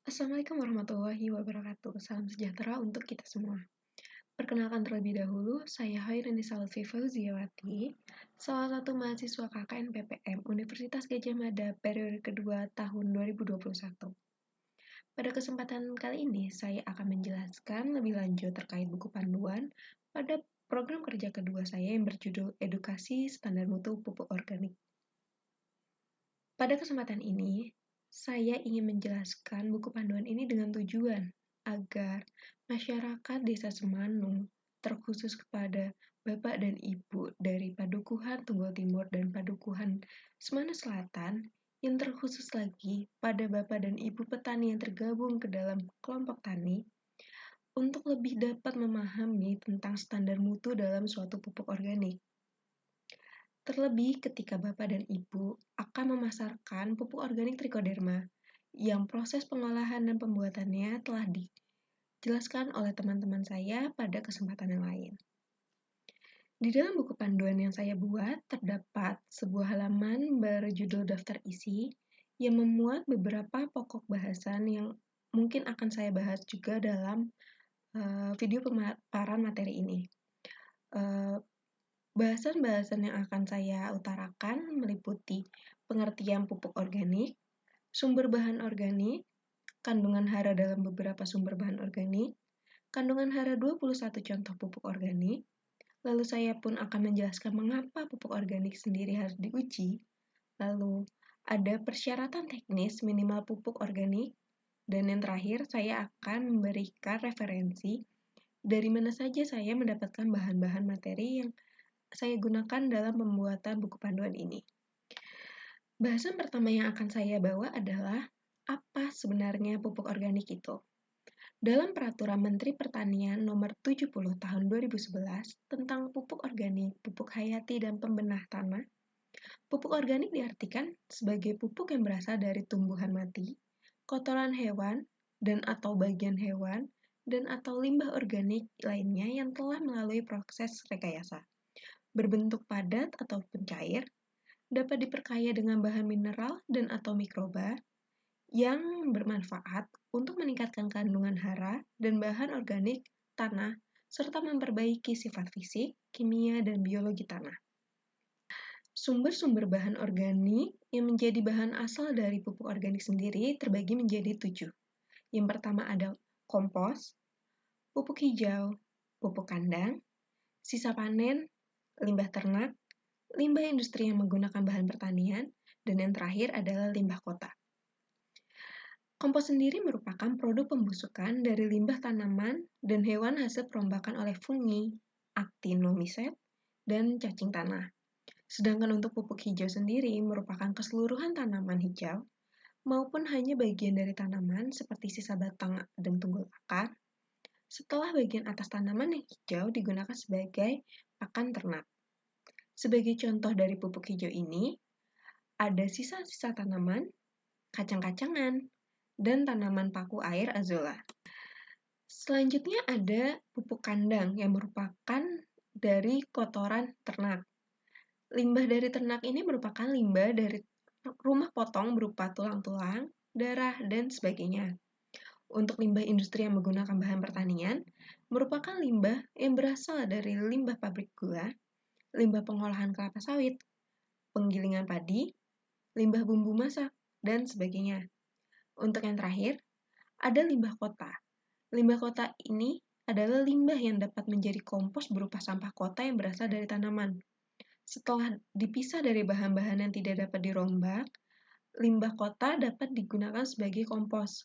Assalamualaikum warahmatullahi wabarakatuh. Salam sejahtera untuk kita semua. Perkenalkan terlebih dahulu, saya Hairunisa Lutfi Fauziawati, salah satu mahasiswa KKN PPM Universitas Gadjah Mada periode kedua tahun 2021. Pada kesempatan kali ini, saya akan menjelaskan lebih lanjut terkait buku panduan pada program kerja kedua saya yang berjudul Edukasi Standar Mutu Pupuk Organik. Pada kesempatan ini, saya ingin menjelaskan buku panduan ini dengan tujuan agar masyarakat Desa Semanung, terkhusus kepada Bapak dan Ibu dari Padukuhan Tunggul Timur dan Padukuhan Semana Selatan, yang terkhusus lagi pada Bapak dan Ibu petani yang tergabung ke dalam kelompok tani, untuk lebih dapat memahami tentang standar mutu dalam suatu pupuk organik. Terlebih ketika Bapak dan Ibu akan memasarkan pupuk organik Trichoderma yang proses pengolahan dan pembuatannya telah dijelaskan oleh teman-teman saya pada kesempatan yang lain. Di dalam buku panduan yang saya buat, terdapat sebuah halaman berjudul daftar isi yang memuat beberapa pokok bahasan yang mungkin akan saya bahas juga dalam video pemaparan materi ini. Bahasan-bahasan yang akan saya utarakan meliputi pengertian pupuk organik, sumber bahan organik, kandungan hara dalam beberapa sumber bahan organik, kandungan hara 21 contoh pupuk organik, lalu saya pun akan menjelaskan mengapa pupuk organik sendiri harus diuji, lalu ada persyaratan teknis minimal pupuk organik, dan yang terakhir saya akan memberikan referensi dari mana saja saya mendapatkan bahan-bahan materi yang saya gunakan dalam pembuatan buku panduan ini. Bahasan pertama yang akan saya bawa adalah apa sebenarnya pupuk organik itu. Dalam Peraturan Menteri Pertanian Nomor 70 Tahun 2011 tentang pupuk organik, pupuk hayati, dan pembenah tanah, pupuk organik diartikan sebagai pupuk yang berasal dari tumbuhan mati, kotoran hewan, dan atau bagian hewan, dan atau limbah organik lainnya yang telah melalui proses rekayasa. Berbentuk padat atau pencair, dapat diperkaya dengan bahan mineral dan atau mikroba yang bermanfaat untuk meningkatkan kandungan hara dan bahan organik tanah serta memperbaiki sifat fisik, kimia, dan biologi tanah. Sumber-sumber bahan organik yang menjadi bahan asal dari pupuk organik sendiri terbagi menjadi 7. Yang pertama ada kompos, pupuk hijau, pupuk kandang, sisa panen, limbah ternak, limbah industri yang menggunakan bahan pertanian, dan yang terakhir adalah limbah kota. Kompos sendiri merupakan produk pembusukan dari limbah tanaman dan hewan hasil perombakan oleh fungi, actinomycet, dan cacing tanah. Sedangkan untuk pupuk hijau sendiri merupakan keseluruhan tanaman hijau, maupun hanya bagian dari tanaman seperti sisa batang dan tunggul akar, setelah bagian atas tanaman yang hijau digunakan sebagai pakan ternak. Sebagai contoh dari pupuk hijau ini, ada sisa-sisa tanaman, kacang-kacangan, dan tanaman paku air azolla. Selanjutnya ada pupuk kandang yang merupakan dari kotoran ternak. Limbah dari ternak ini merupakan limbah dari rumah potong berupa tulang-tulang, darah, dan sebagainya. Untuk limbah industri yang menggunakan bahan pertanian, merupakan limbah yang berasal dari limbah pabrik gula, limbah pengolahan kelapa sawit, penggilingan padi, limbah bumbu masak, dan sebagainya. Untuk yang terakhir, ada limbah kota. Limbah kota ini adalah limbah yang dapat menjadi kompos berupa sampah kota yang berasal dari tanaman. Setelah dipisah dari bahan-bahan yang tidak dapat dirombak, limbah kota dapat digunakan sebagai kompos.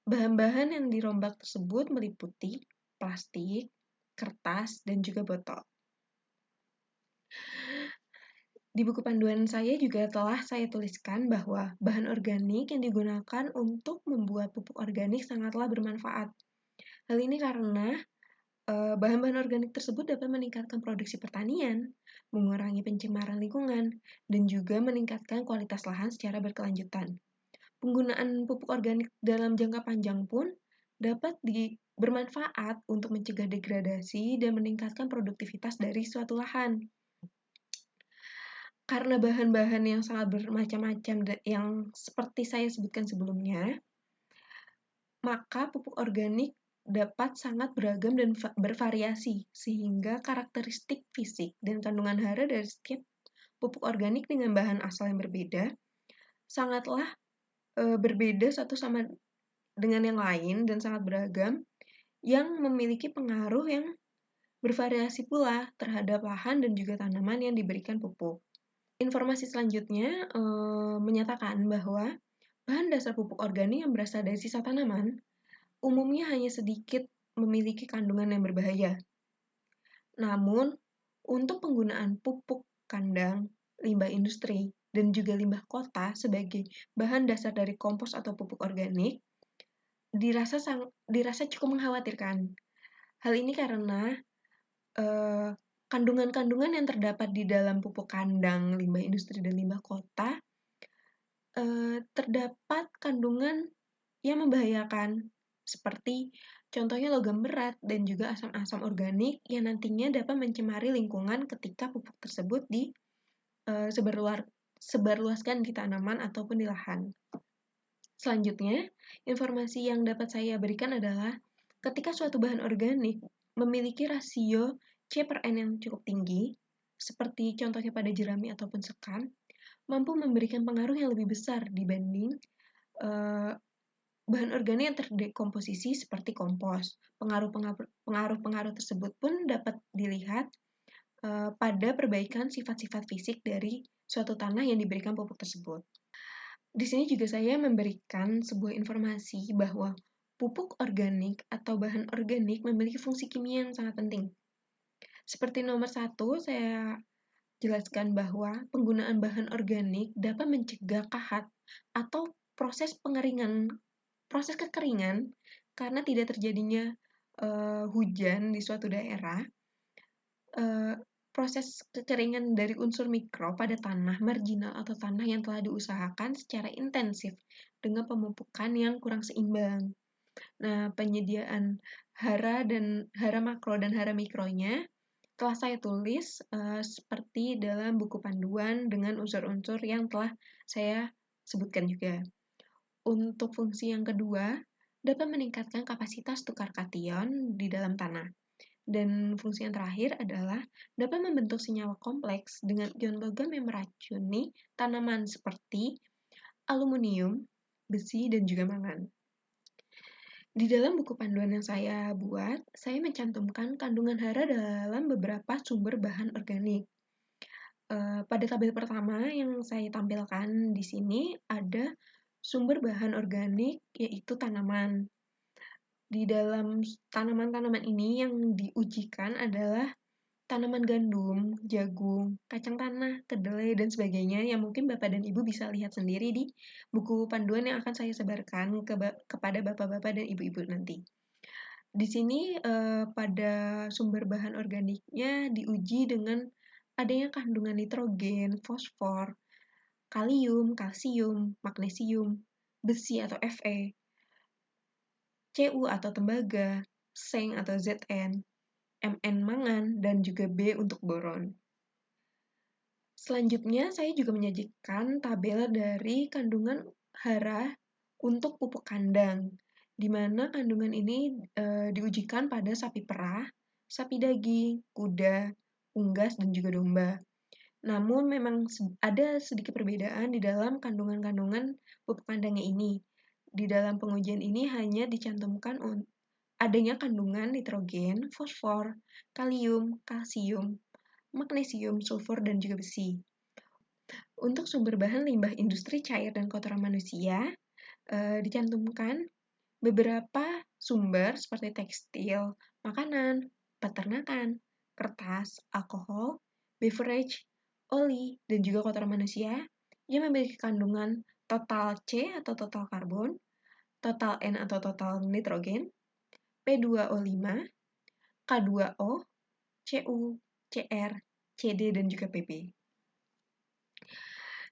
Bahan-bahan yang dirombak tersebut meliputi plastik, kertas, dan juga botol. Di buku panduan saya juga telah saya tuliskan bahwa bahan organik yang digunakan untuk membuat pupuk organik sangatlah bermanfaat. Hal ini karena bahan-bahan organik tersebut dapat meningkatkan produksi pertanian, mengurangi pencemaran lingkungan, dan juga meningkatkan kualitas lahan secara berkelanjutan. Penggunaan pupuk organik dalam jangka panjang pun dapat bermanfaat untuk mencegah degradasi dan meningkatkan produktivitas dari suatu lahan. Karena bahan-bahan yang sangat bermacam-macam yang seperti saya sebutkan sebelumnya, maka pupuk organik dapat sangat beragam dan bervariasi, sehingga karakteristik fisik dan kandungan hara dari setiap pupuk organik dengan bahan asal yang berbeda sangatlah berbeda satu sama dengan yang lain dan sangat beragam, yang memiliki pengaruh yang bervariasi pula terhadap lahan dan juga tanaman yang diberikan pupuk. Informasi selanjutnya menyatakan bahwa bahan dasar pupuk organik yang berasal dari sisa tanaman umumnya hanya sedikit memiliki kandungan yang berbahaya. Namun, untuk penggunaan pupuk kandang, limbah industri, dan juga limbah kota sebagai bahan dasar dari kompos atau pupuk organik, dirasa cukup mengkhawatirkan. Hal ini karena kandungan-kandungan yang terdapat di dalam pupuk kandang, limbah industri, dan limbah kota terdapat kandungan yang membahayakan, seperti contohnya logam berat dan juga asam-asam organik yang nantinya dapat mencemari lingkungan ketika pupuk tersebut sebarluaskan di tanaman ataupun di lahan. Selanjutnya, informasi yang dapat saya berikan adalah ketika suatu bahan organik memiliki rasio C/N yang cukup tinggi, seperti contohnya pada jerami ataupun sekam, mampu memberikan pengaruh yang lebih besar dibanding bahan organik yang terdekomposisi seperti kompos. Pengaruh-pengaruh tersebut pun dapat dilihat pada perbaikan sifat-sifat fisik dari suatu tanah yang diberikan pupuk tersebut. Di sini juga saya memberikan sebuah informasi bahwa pupuk organik atau bahan organik memiliki fungsi kimia yang sangat penting. Seperti nomor 1, saya jelaskan bahwa penggunaan bahan organik dapat mencegah kahat atau proses kekeringan karena tidak terjadinya hujan di suatu daerah. Proses kekeringan dari unsur mikro pada tanah marginal atau tanah yang telah diusahakan secara intensif dengan pemupukan yang kurang seimbang. Nah, penyediaan hara makro dan hara mikronya telah saya tulis seperti dalam buku panduan dengan unsur-unsur yang telah saya sebutkan juga. Untuk fungsi yang kedua, dapat meningkatkan kapasitas tukar kation di dalam tanah. Dan fungsi yang terakhir adalah dapat membentuk senyawa kompleks dengan ion logam yang meracuni tanaman seperti aluminium, besi, dan juga mangan. Di dalam buku panduan yang saya buat, saya mencantumkan kandungan hara dalam beberapa sumber bahan organik. Pada tabel pertama yang saya tampilkan di sini ada sumber bahan organik, yaitu tanaman. Di dalam tanaman-tanaman ini yang diujikan adalah tanaman gandum, jagung, kacang tanah, kedelai, dan sebagainya yang mungkin Bapak dan Ibu bisa lihat sendiri di buku panduan yang akan saya sebarkan kepada Bapak-Bapak dan Ibu-Ibu nanti. Di sini pada sumber bahan organiknya diuji dengan adanya kandungan nitrogen, fosfor, kalium, kalsium, magnesium, besi atau Fe, Cu atau tembaga, seng atau Zn, Mn mangan, dan juga B untuk boron. Selanjutnya, saya juga menyajikan tabel dari kandungan hara untuk pupuk kandang, di mana kandungan ini diujikan pada sapi perah, sapi daging, kuda, unggas, dan juga domba. Namun memang ada sedikit perbedaan di dalam kandungan-kandungan pupuk kandangnya ini. Di dalam pengujian ini hanya dicantumkan adanya kandungan nitrogen, fosfor, kalium, kalsium, magnesium, sulfur, dan juga besi. Untuk sumber bahan limbah industri cair dan kotoran manusia, dicantumkan beberapa sumber seperti tekstil, makanan, peternakan, kertas, alkohol, beverage, oli, dan juga kotoran manusia yang memiliki kandungan total C atau total karbon, total N atau total nitrogen, P2O5, K2O, Cu, Cr, Cd, dan juga Pb.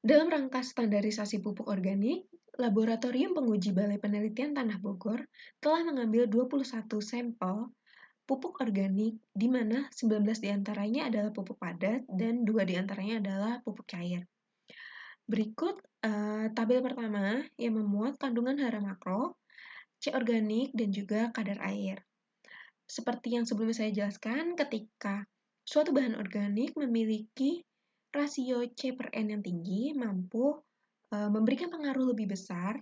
Dalam rangka standarisasi pupuk organik, Laboratorium Penguji Balai Penelitian Tanah Bogor telah mengambil 21 sampel pupuk organik, di mana 19 diantaranya adalah pupuk padat dan 2 diantaranya adalah pupuk cair. Berikut tabel pertama yang memuat kandungan hara makro, C organik, dan juga kadar air. Seperti yang sebelumnya saya jelaskan, ketika suatu bahan organik memiliki rasio C per N yang tinggi, mampu memberikan pengaruh lebih besar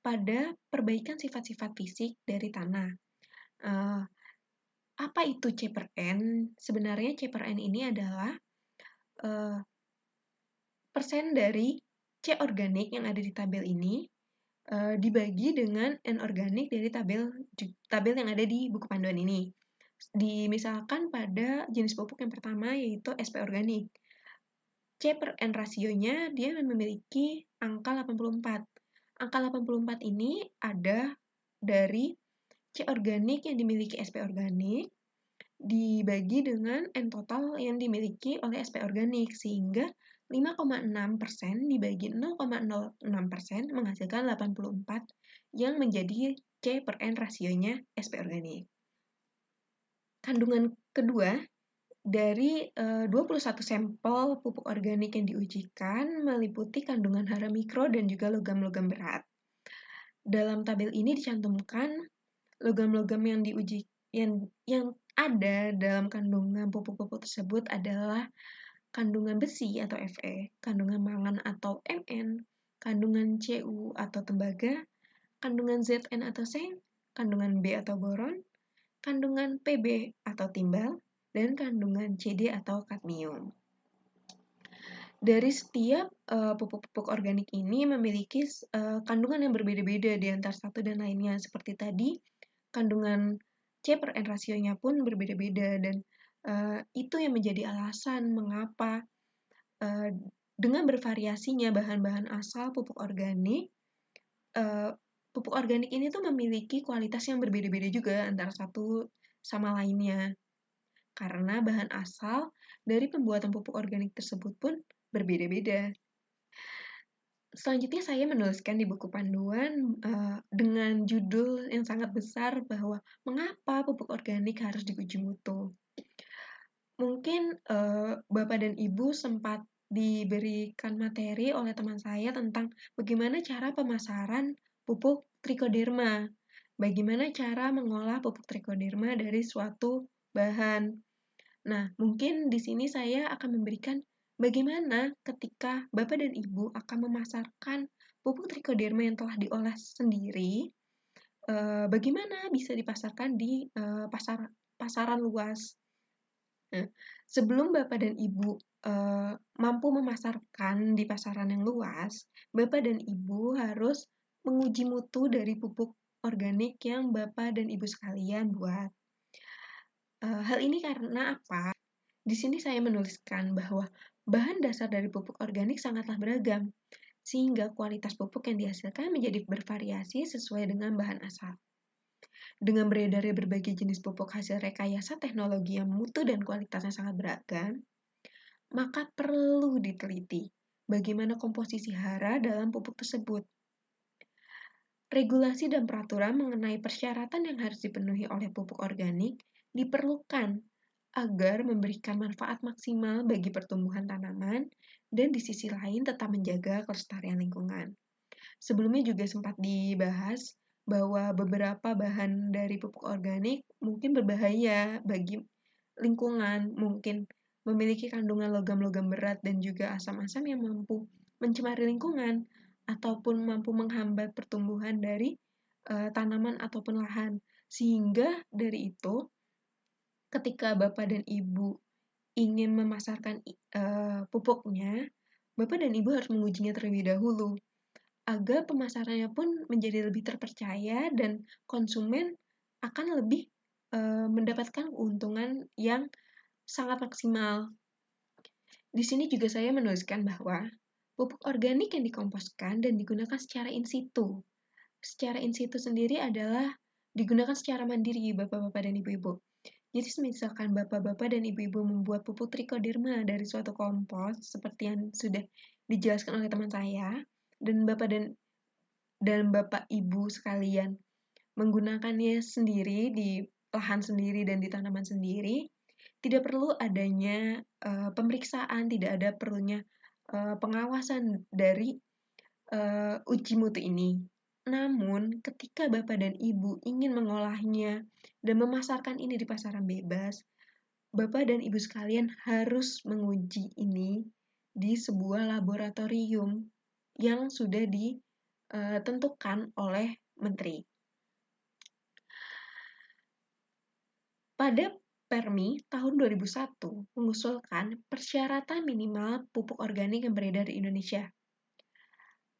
pada perbaikan sifat-sifat fisik dari tanah. Apa itu C per N? Sebenarnya C per N ini adalah persen dari C organik yang ada di tabel ini dibagi dengan N organik dari tabel yang ada di buku panduan ini. Misalkan pada jenis pupuk yang pertama yaitu SP organik. C per N rasionya dia memiliki angka 84. Angka 84 ini ada dari C organik yang dimiliki SP organik dibagi dengan N total yang dimiliki oleh SP organik, sehingga 5,6% dibagi 0,06% menghasilkan 84 yang menjadi C per N rasionya SP organik. Kandungan kedua, dari 21 sampel pupuk organik yang diujikan meliputi kandungan hara mikro dan juga logam-logam berat. Dalam tabel ini dicantumkan logam-logam yang diuji yang ada dalam kandungan pupuk-pupuk tersebut adalah kandungan besi atau Fe, kandungan mangan atau Mn, kandungan Cu atau tembaga, kandungan Zn atau Zeng, kandungan B atau boron, kandungan Pb atau timbal, dan kandungan Cd atau kadmium. Dari setiap pupuk-pupuk organik ini memiliki kandungan yang berbeda-beda di antara satu dan lainnya. Seperti tadi, kandungan C per N rasionya pun berbeda-beda, dan itu yang menjadi alasan mengapa dengan bervariasinya bahan-bahan asal pupuk organik ini tuh memiliki kualitas yang berbeda-beda juga antara satu sama lainnya. Karena bahan asal dari pembuatan pupuk organik tersebut pun berbeda-beda. Selanjutnya saya menuliskan di buku panduan dengan judul yang sangat besar bahwa mengapa pupuk organik harus diuji mutu. Mungkin Bapak dan Ibu sempat diberikan materi oleh teman saya tentang bagaimana cara pemasaran pupuk trichoderma, bagaimana cara mengolah pupuk trichoderma dari suatu bahan. Nah, mungkin di sini saya akan memberikan bagaimana ketika Bapak dan Ibu akan memasarkan pupuk trichoderma yang telah diolah sendiri, bagaimana bisa dipasarkan di pasaran luas. Nah, sebelum Bapak dan Ibu mampu memasarkan di pasaran yang luas, Bapak dan Ibu harus menguji mutu dari pupuk organik yang Bapak dan Ibu sekalian buat. Hal ini karena apa? Di sini saya menuliskan bahwa bahan dasar dari pupuk organik sangatlah beragam, sehingga kualitas pupuk yang dihasilkan menjadi bervariasi sesuai dengan bahan asal. Dengan beredarnya berbagai jenis pupuk hasil rekayasa teknologi yang mutu dan kualitasnya sangat beragam, maka perlu diteliti bagaimana komposisi hara dalam pupuk tersebut. Regulasi dan peraturan mengenai persyaratan yang harus dipenuhi oleh pupuk organik diperlukan agar memberikan manfaat maksimal bagi pertumbuhan tanaman dan di sisi lain tetap menjaga kelestarian lingkungan. Sebelumnya juga sempat dibahas bahwa beberapa bahan dari pupuk organik mungkin berbahaya bagi lingkungan, mungkin memiliki kandungan logam-logam berat dan juga asam-asam yang mampu mencemari lingkungan ataupun mampu menghambat pertumbuhan dari tanaman ataupun lahan. Sehingga dari itu, ketika Bapak dan Ibu ingin memasarkan pupuknya, Bapak dan Ibu harus mengujinya terlebih dahulu, agar pemasarannya pun menjadi lebih terpercaya dan konsumen akan lebih mendapatkan keuntungan yang sangat maksimal. Di sini juga saya menuliskan bahwa pupuk organik yang dikomposkan dan digunakan secara in situ. Secara in situ sendiri adalah digunakan secara mandiri Bapak-bapak dan Ibu-ibu. Jadi misalkan Bapak-bapak dan Ibu-ibu membuat pupuk trichoderma dari suatu kompos seperti yang sudah dijelaskan oleh teman saya, dan Bapak dan Bapak Ibu sekalian menggunakannya sendiri di lahan sendiri dan di tanaman sendiri, tidak perlu adanya pemeriksaan, tidak ada perlunya pengawasan dari uji mutu ini. Namun, ketika Bapak dan Ibu ingin mengolahnya dan memasarkan ini di pasaran bebas, Bapak dan Ibu sekalian harus menguji ini di sebuah laboratorium yang sudah ditentukan oleh menteri. Pada Permi tahun 2001 mengusulkan persyaratan minimal pupuk organik yang beredar di Indonesia.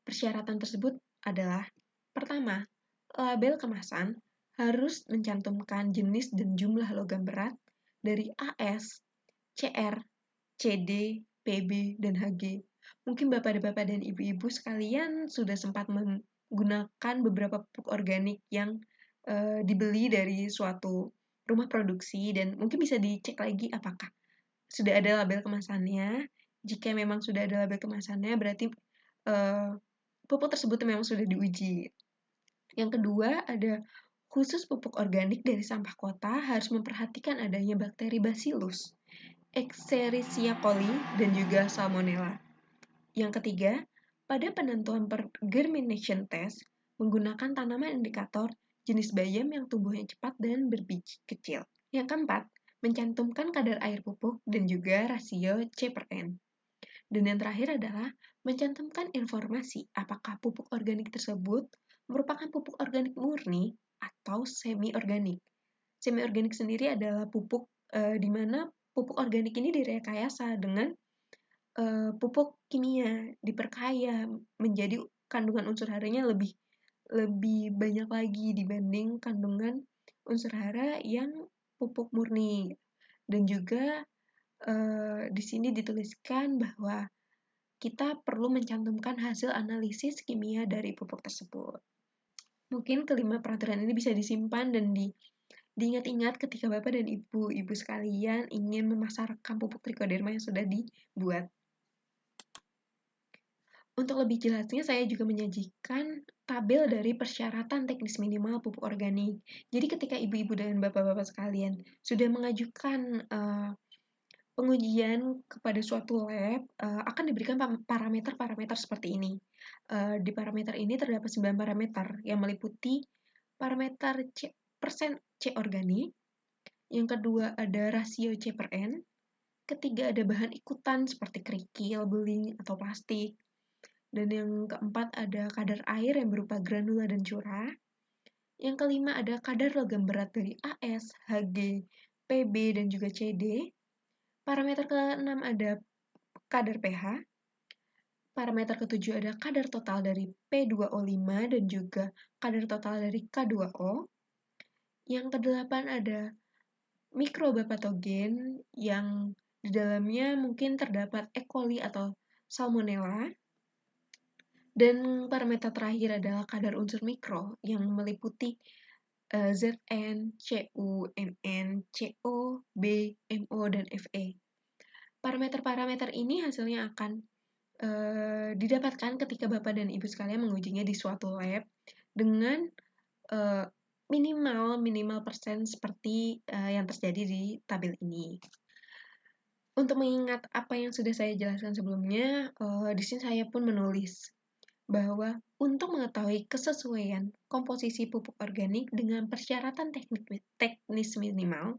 Persyaratan tersebut adalah: pertama, label kemasan harus mencantumkan jenis dan jumlah logam berat dari AS, CR, CD, PB, dan HG. Mungkin bapak-bapak dan ibu-ibu sekalian sudah sempat menggunakan beberapa pupuk organik yang dibeli dari suatu rumah produksi, dan mungkin bisa dicek lagi apakah sudah ada label kemasannya. Jika memang sudah ada label kemasannya, berarti pupuk tersebut memang sudah diuji. Yang kedua, ada khusus pupuk organik dari sampah kota harus memperhatikan adanya bakteri Bacillus, Escherichia coli, dan juga Salmonella. Yang ketiga, pada penentuan germination test, menggunakan tanaman indikator jenis bayam yang tumbuhnya cepat dan berbiji kecil. Yang keempat, mencantumkan kadar air pupuk dan juga rasio C/N. Dan yang terakhir adalah mencantumkan informasi apakah pupuk organik tersebut merupakan pupuk organik murni atau semi-organik. Semi-organik sendiri adalah pupuk di mana pupuk organik ini direkayasa dengan pupuk kimia, diperkaya menjadi kandungan unsur haranya lebih banyak lagi dibanding kandungan unsur hara yang pupuk murni. Dan juga di sini dituliskan bahwa kita perlu mencantumkan hasil analisis kimia dari pupuk tersebut. Mungkin kelima peraturan ini bisa disimpan dan diingat-ingat ketika Bapak dan Ibu sekalian ingin memasarkan pupuk trichoderma yang sudah dibuat. Untuk lebih jelasnya, saya juga menyajikan tabel dari persyaratan teknis minimal pupuk organik. Jadi ketika ibu-ibu dan bapak-bapak sekalian sudah mengajukan pengujian kepada suatu lab, akan diberikan parameter-parameter seperti ini. Di parameter ini terdapat 9 parameter yang meliputi parameter persen C organik, yang kedua ada rasio C/N, ketiga ada bahan ikutan seperti kerikil, beling, atau plastik, dan yang keempat ada kadar air yang berupa granula dan curah, yang kelima ada kadar logam berat dari AS, HG, PB, dan juga CD. Parameter ke-6 ada kadar pH. Parameter ke-7 ada kadar total dari P2O5 dan juga kadar total dari K2O. Yang ke-8 ada mikroba patogen yang di dalamnya mungkin terdapat E. coli atau Salmonella. Dan parameter terakhir adalah kadar unsur mikro yang meliputi Zn, Cu, Mn, Co, B, Mo, dan Fe. Parameter-parameter ini hasilnya akan didapatkan ketika Bapak dan Ibu sekalian mengujinya di suatu lab dengan minimal persen seperti yang terjadi di tabel ini. Untuk mengingat apa yang sudah saya jelaskan sebelumnya, di sini saya pun menulis bahwa untuk mengetahui kesesuaian komposisi pupuk organik dengan persyaratan teknis minimal,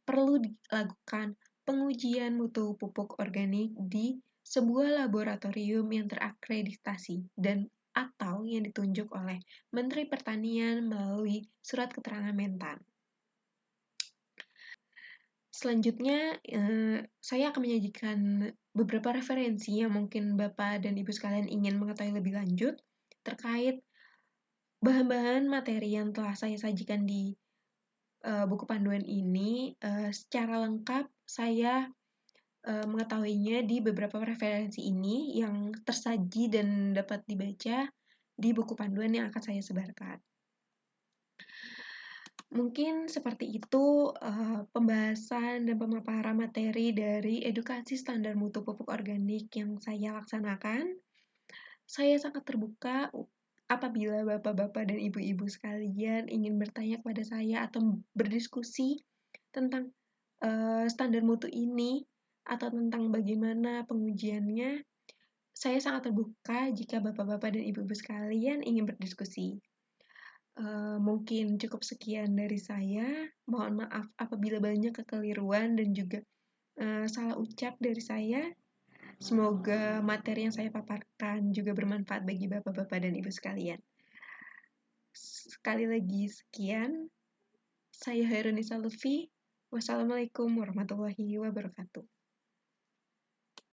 perlu dilakukan pengujian mutu pupuk organik di sebuah laboratorium yang terakreditasi dan atau yang ditunjuk oleh Menteri Pertanian melalui surat keterangan Mentan. Selanjutnya, saya akan menyajikan beberapa referensi yang mungkin Bapak dan Ibu sekalian ingin mengetahui lebih lanjut terkait bahan-bahan materi yang telah saya sajikan di buku panduan ini. Secara lengkap saya mengetahuinya di beberapa referensi ini yang tersaji dan dapat dibaca di buku panduan yang akan saya sebarkan. Mungkin seperti itu pembahasan dan pemaparan materi dari edukasi standar mutu pupuk organik yang saya laksanakan. Saya sangat terbuka apabila apabila bapak-bapak dan ibu-ibu sekalian ingin bertanya kepada saya atau berdiskusi tentang standar mutu ini atau tentang bagaimana pengujiannya, saya sangat terbuka jika bapak-bapak dan ibu-ibu sekalian ingin berdiskusi. Mungkin cukup sekian dari saya. Mohon maaf apabila banyak kekeliruan dan juga salah ucap dari saya. Semoga materi yang saya paparkan juga bermanfaat bagi bapak-bapak dan ibu sekalian. Sekali lagi sekian. Saya Hairunisa Lutfi. Wassalamualaikum warahmatullahi wabarakatuh.